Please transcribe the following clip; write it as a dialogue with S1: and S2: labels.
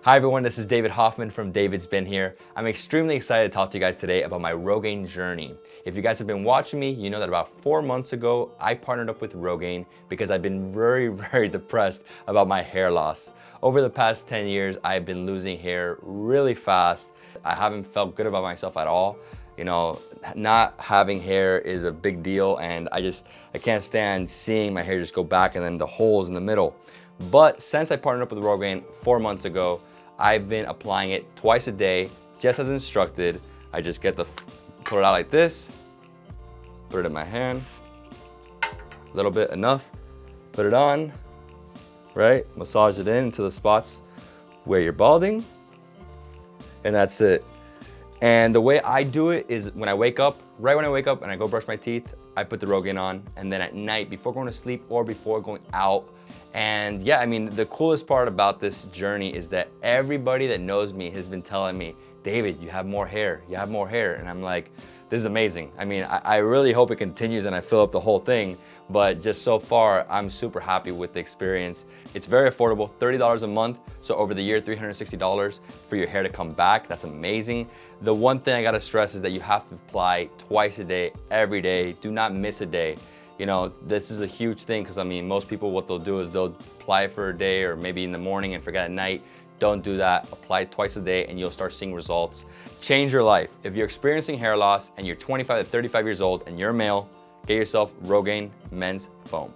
S1: Hi everyone, this is David Hoffman from Davidsbeenhere. I'm extremely excited to talk to you guys today about my Rogaine journey. If you guys have been watching me, you know that about 4 months ago, I partnered up with Rogaine because I've been very depressed about my hair loss. Over the past 10 years, I've been losing hair really fast. I haven't felt good about myself at all. You know, not having hair is a big deal, and I can't stand seeing my hair just go back and then the holes in the middle. But since I partnered up with Rogaine 4 months ago, I've been applying it twice a day, just as instructed. I just put it out like this, put it in my hand, a little bit, enough, put it on, right? Massage it into the spots where you're balding, and that's it. And the way I do it is when I wake up, right when I wake up and I go brush my teeth, I put the Rogaine on, and then at night, before going to sleep or before going out. And yeah, I mean, the coolest part about this journey is that everybody that knows me has been telling me, David, you have more hair, you have more hair. And I'm like, this is amazing. I mean, I really hope it continues and I fill up the whole thing, but just so far, I'm super happy with the experience. It's very affordable, $30 a month. So over the year, $360 for your hair to come back. That's amazing. The one thing I gotta stress is that you have to apply twice a day, every day. Do not miss a day. You know, this is a huge thing because I mean, most people, what they'll do is they'll apply for a day or maybe in the morning and forget at night. Don't do that. Apply twice a day and you'll start seeing results. Change your life. If you're experiencing hair loss and you're 25 to 35 years old and you're a male, get yourself Rogaine Men's Foam.